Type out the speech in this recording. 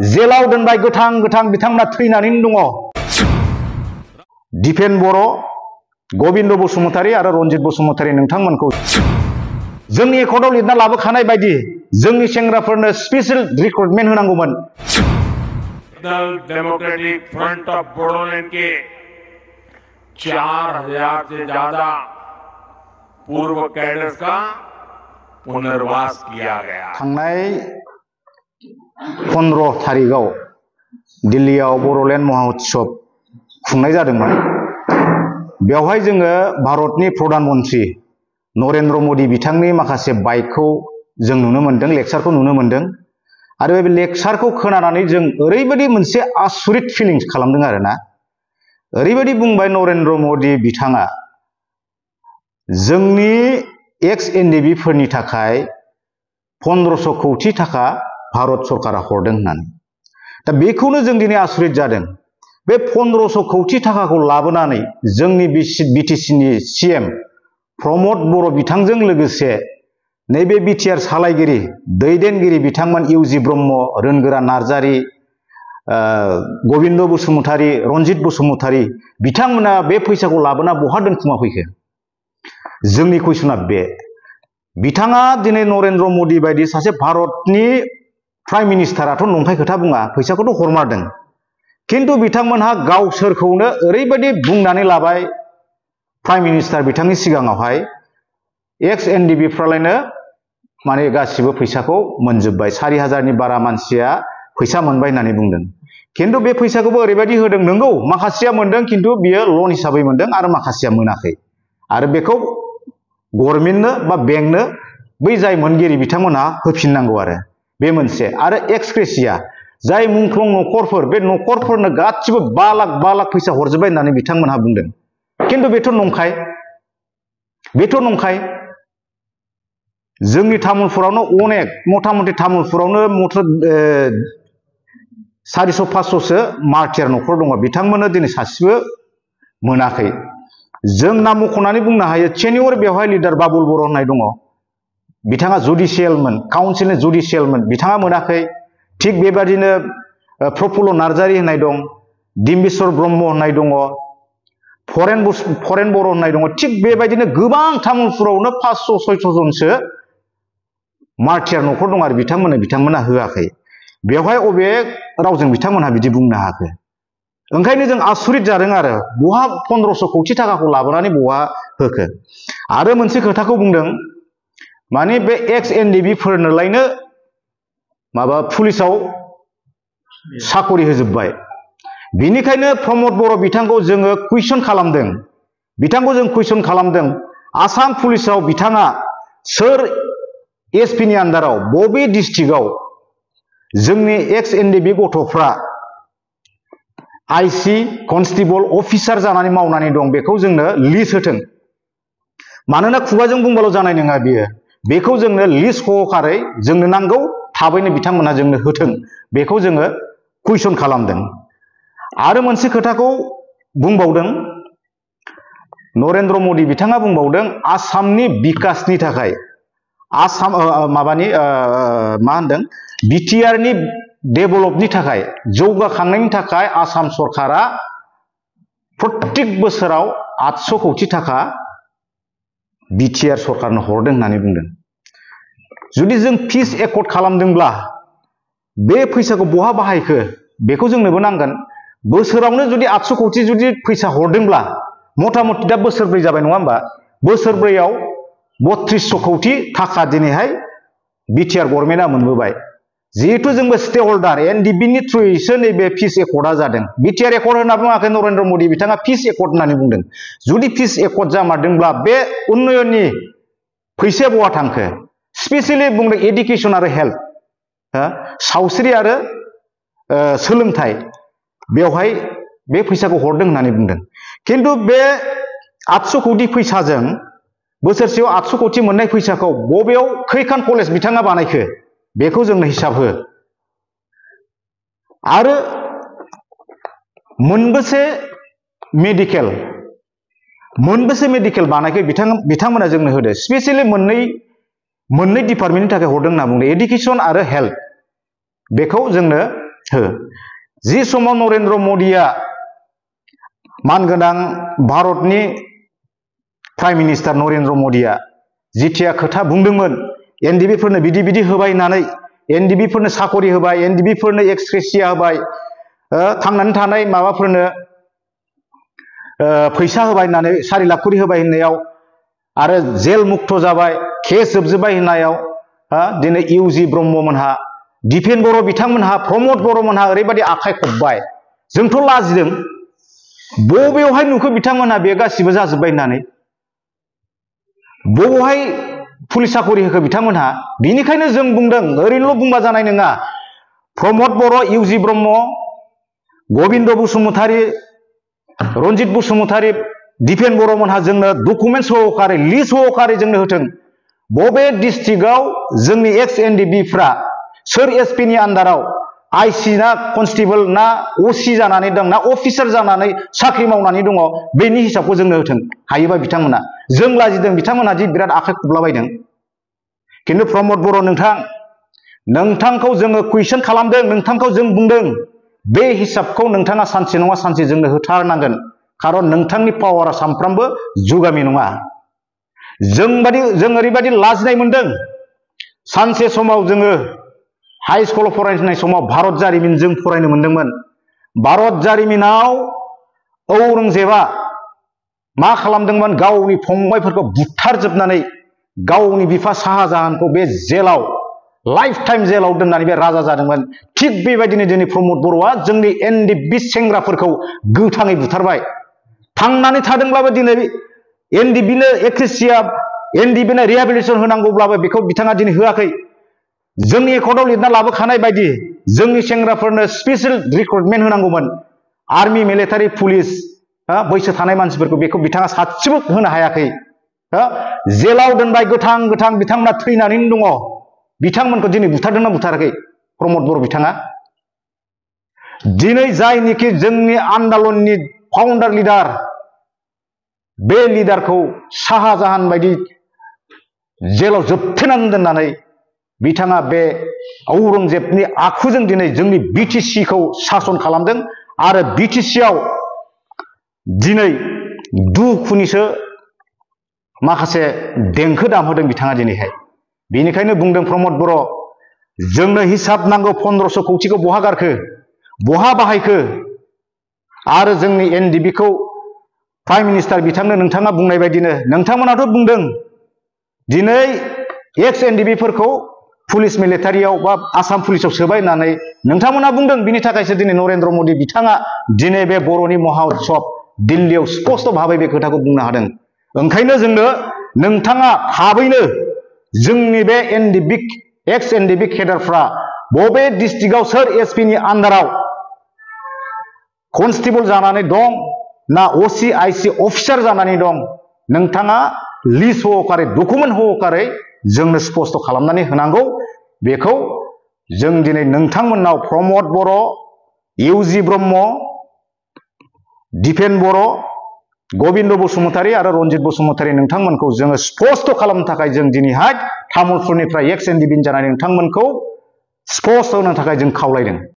जेलाव दोनबाय गोथां गोथां बिथांमोना थैनानै दङ। दिपेन बर', गबिन्द बसुमतारी आरो रनजित बसुमतारी नोंथांमोनखौ जोंनि एकर्डआव लिरना लाबोखानाय बायदि जोंनि सेंग्राफोरनो स्पेशल रिक्रुटमेन्ट होनांगौमोन। डेमोक्रेटिक फ्रंट ऑफ बोडोलैंड के 4000 से ज्यादा पूर्व कैडर्स का पुनर्वास किया गया। थांनाय 15 तारिखआव दिल्लीयाव बड'लेण्ड महाउत्सव खुंनाय जादोंमोन। बेवहाय जोङो भारतनि प्रधान मन्त्री नरेन्द्र मोदी बिथांनि माखासे बाइटखौ जों नुनो मोन्दों, लेक्सारखौ नुनो मोन्दों। आरो बे लेक्सारखौ खोनानानै जों ओरैबायदि मोनसे आसुरित फिलिंस खालामदों आरोना। ओरैबायदि बुंबाय नरेन्द्र मोदी बिथाङा जोंनि एक्स एनडिबि फोरनि थाखाय 1500 कौटि थाखा भारत सरकारा हरदों होननानै। दा बेखौनो जों दिनै आसुरित जादों। बे 1500 कौटि थाखाखौ लाबोनानै जोंनि बिटिसिनि सिएम प्रमद बर' बिथांजों लोगोसे नैबे बिटिआर सालायगिरि दैदेनगिरि बिथांमोन इउजि ब्रह्म, रोनगोरा नार्जारी, गबिन्द बसुमतारी, रनजित बसुमतारी बिथांमोना बे फैसाखौ लाबोना बहा दोनखुमा फैखो? जोंनि कुइसना बे। बिथाङा दिनै नरेन्द्र मोदी बायदि सासे भारतनि प्राइम मिनिस्टाराथ' नंखाय खोथा बुङा, फैसाखौथ' हरमारदों। किन्तु बिथांमोनहा गावसोरखौनो ओरैबायदि बुंनानै लाबाय प्राइम मिनिस्टार बिथांनि सिगाङावहाय एक्स एनडिबिफ्रालायनो माने गासिबो फैसाखौ मोनजोब्बाय, 4000नि बारा मानसिया फैसा मोनबाय होननानै बुंदों। किन्तु बे फैसाखौबो ओरैबायदि होदों, नंगौ माखासेया मोनदों किन्तु बियो लन हिसाबै मोनदों आरो माखासेया मोनाखै। आरो बेखौ गभर्नमेन्टनो बा बेंकनो बै जाय मोनगिरि बिथांमोनहा होफिननांगौ आरो बे मोनसे। आरो एक्सग्रेसिया जाय मुंख्लं न'खरफोर, बे न'खरफोरनो गासिबो 5 लाख फैसा हरजोब्बाय होननानै बिथांमोनहा बुंदों। किन्तु बेथ' नंखाय, बेथ' नंखाय। जोंनि तामुलपुरावनो अनेक मथा मथि तामुलपुरावनो 400-500सो मार्टियार न'खर दङ, बिथांमोननो दिनै सासेबो मोनाखै। जों नाम मख'नानै बुंनो हायो, सेनियर बेवहाय लिडार बाबुल बर' होननाय दङ, बिथाङा जुडिसियेलमोन, काउन्सिलनि जुडिसियेलमोन, बिथाङा मोनाखै। थिग बेबादिनो प्रफुल्ल नार्जारी होननाय दं, डिम्बिस्वर ब्रह्म होननाय दङ, फरेन बर' होननाय दङ। थिग बेबायदिनो गोबां तामुलपुरावनो 500-600 जनसो मार्टियार न'खर दं आरो बिथांमोना होआखै। बेवहाय अबे रावजों बिथांमोनहा बिदि बुंनो हाखो? ओंखायनो जों आसुरित जादों आरो बहा 1500 कौटि थाखाखौ लाबोनानै बहा होखो? आरो मोनसे खोथाखौ बुंदों, माने बे एक्स एनडिबि फोरनोलायनो माबा पुलिसाव साकरि होजोब्बाय। बिनिखायनो प्रमद बर' बिथांखौ जोङो कुइसन खालामदों, बिथांखौ जों कुइसन खालामदों, आसाम पुलिसाव बिथाङा सोर एसपिनि आन्दाराव बबे डिस्ट्रिक्टआव जोंनि एक्स एनडिबि गथ'फ्रा आइसि, कनस्टेबल, अफिसार जानानै मावनानै दं, बेखौ जोंनो लिस्ट होथों। मानोना खुगाजों बुंबाल' जानाय नङा बियो, बेखौ जोंनो लिस्ट सहकारै जोंनो नांगौ, थाबैनो बिथांमोना जोंनो होथों, बेखौ जोङो कुइसन खालामदों। आरो मोनसे खोथाखौ बुंबावदों नरेन्द्र मोदी बिथाङा बुंबावदों, आसामनि बिकासनि थाखाय आसाम मा होनदों बिटिआरनि डेभेलपनि थाखाय, जौगाखांनायनि थाखाय आसाम सरकारा प्रत्येक बोसोराव 800 कौटि थाखा बिटिआर सरकारनो हरदों होननानै बुंदों। जुदि जों पिस एकर्ड खालामदोंब्ला बे फैसाखौ बहा बाहायखो बेखौ जोंनोबो नांगोन। बोसोरावनो जुदि 800 कौटि जुदि फैसा हरदोंब्ला मथा मथि दा बोसोरब्रै जाबाय नङा होमबा? बोसोरब्रैयाव 3200 कौटि थाखा दिनैहाय बिटिआर गभर्नमेन्टआ मोनबोबाय। जिहेतु जोंबो स्टेक हल्डार, एनडिबिनि थ्रुयैसो नैबे पिस एकर्डआ जादों। बिटिआर एकर्ड होनना बुङाखै नरेन्द्र मोदी बिथाङा, पिस एकर्ड होननानै बुंदों। जुदि पिस एकर्ड जामारदोंब्ला बे उन्नयननि फैसाया बहा थांखो? स्पेसियेलि बुंदों एडुकेसन आरो हेल्थ, सावस्रि आरो सोलोंथाइ, बेवहाय बे फैसाखौ हरदों होननानै बुंदों। किन्तु बे 800 कौटि फैसाजों बोसोरसेयाव 800 कौटि मोननाय फैसाखौ बबेयाव खैखान कलेज बिथाङा बानायखो बेखौ जोंनो हिसाब हो। आरो मोनबेसे मेडिकेल बानायखो बिथांमोना जोंनो होदो। स्पेसियेलि मोननै डिपार्टमेन्टनि थाखाय हरदों होनना बुंदों, एडुकेसन आरो हेल्थ। बेखौ जोंनो हो। जि समाव नरेन्द्र मदिया मानगोनां भारतनि प्राइम मिनिस्टार नरेन्द्र मदिया जिथिया खोथा बुंदोंमोन एनडिबि फोरनो बिदि बिदि होबाय होननानै, एनडिबि फोरनो साकरि होबाय, एनडिबि फोरनो एक्स ग्रेसिया होबाय, थांनानै थानाय माबाफोरनो फैसा होबाय होननानै 4 लाख करि होबाय होननायाव आरो जेल मुक्त जाबाय, केस जोबजोब्बाय होननायाव दिनै इउजि ब्रह्ममोनहा, दिपेन बर' बिथांमोनहा, प्रमद बर'मोनहा ओरैबायदि आखाइ खबबाय, जोंथ' लाजिदों बबेयावहाय नुखो बिथांमोनहा बे गासिबो जाजोब्बाय होननानै, बबेयावहाय पुलिस साकरि होखो बिथांमोनहा। बिनिखायनो जों बुंदों ओरैनोल' बुंबा जानाय नङा, प्रमद बर', इउजि ब्रह्म, गबिन्द बसुमतारी, रन्जित बसुमतारी, दिपेन बर'मोनहा जोंनो डकुमेन्ट सहकारै, लिस्ट सहकारै जोंनो होथों बबे डिस्ट्रिक्टआव जोंनि एक्स एनडिबिफ्रा सोर एसपि नि आन्डाराव आइसि ना कनस्टेबल ना असि जानानै दं ना अफिसार जानानै साख्रि मावनानै दङ, बेनि हिसाबखौ जोंनो होथों हायोबा बिथांमोना। जों लाजिदों बिथांमोना दि बिराद आखाइ खबलाबायदों। खिन्थु प्रमद बर' नोंथांखौ जोङो कुइसन खालामदों, नोंथांखौ जों बुंदों बे हिसाबखौ नोंथाङा सानसे नङा सानसे जोंनो होथारनांगोन, खारन नोंथांनि पावारा सानफ्रामबो जुगामि नङा। जों ओरैबायदि लाजिनाय मोनदों, सानसे समाव जोङो हाइ स्कुलाव फरायनाय समाव भारत जारिमिन जों फरायनो मोनदोंमोन। भारत जारिमिनाव औरंगजेबा मा खालामदोंमोन, गावनि फंबायफोरखौ बुथारजोबनानै गावनि बिफा शाहजाहानखौ बे जेलाव लाइफ टाइम जेलाव दोननानै बे राजा जादोंमोन। थिग बेबायदिनो दिनै प्रमद बर'आ जोंनि एनडिबि सेंग्राफोरखौ गोथाङै बुथारबाय। थांनानै थादोंब्लाबो दिनै एनडिबिनो एक्रेसिया, एनडिबिनो रिहेबिलिटेसन होनांगौब्लाबो बेखौ बिथाङा दिनै होआखै। जोंनि एकर्डआव लिरना लाबोखानाय बायदि जोंनि सेंग्राफोरनो स्पेसियेल रिक्रुटमेन्ट होनांगौमोन, आर्मि, मिलिटारि, पुलिस, बैसो थानाय मानसिफोरखौ, बेखौ बिथाङा सासेबो होनो हायाखै। जेलाव दोनबाय, गोथां गोथां बिथांमोना थैनानैनो दङ। बिथांमोनखौ दिनै बुथारदोंना बुथाराखै प्रमद बर' बिथाङा? दिनै जायनिखि जोंनि आन्दलननि फाउन्डार लिडार, बे लिडारखौ शाहजाहान बायदि जेलाव जोबथेनानै दोननानै बिथाङा बे औरंगजेबनि आखुजों दिनै जोंनि बिटिसिखौ सासन खालामदों आरो बिटिसिआव दिनै दुखुनिसो माखासे देंखो दामहोदों बिथाङा दिनैहाय। बेनिखायनो बुंदों प्रमद बर', जोंनो हिसाब नांगौ 1500 कौटिखौ बहा गारखो, बहा बाहायखो? आरो जोंनि एनडिबिखौ प्राइम मिनिस्टार बिथांनो नोंथाङा बुंनाय बायदिनो, नोंथांमोनाथ' बुंदों दिनै एक्स एनडिबिफोरखौ पुलिस मिलिटारियाव बा आसाम पुलिसाव सोबाय होननानै नोंथांमोना बुंदों। बिनि थाखायसो दिनै नरेन्द्र मदि बिथाङा दिनै बे बर'नि महा उत्सब दिल्लीयाव स्पष्ट भाबै बे खोथाखौ बुंनो हादों। ओंखायनो जोंनो नोंथाङा थाबैनो जोंनि बे एनडिबि, एक्स एनडिबि केडारफ्रा बबे डिस्ट्रिक्टआव सोर एसपि नि आन्डाराव कनस्टेबल जानानै दं ना असि आइसि अफिसार जानानै दं, नोंथाङा लिस्ट सहकारै, डकुमेन्ट सहकारै जोंनो स्पष्ट खालामनानै होनांगौ। बेखौ जों दिनै नोंथांमोननाव प्रमद बर', इउजि ब्रह्म, दिपेन बर', गबिन्द बसुमतारी आरो रन्जित बसुमतारी नोंथांमोनखौ जोङो स्पष्ट खालामनो थाखाय जों दिनैहाय तामुलपुरनिफ्राय एक्स एनडिबि जानानै नोंथांमोनखौ स्पष्ट होनो थाखाय जों खावलायदों।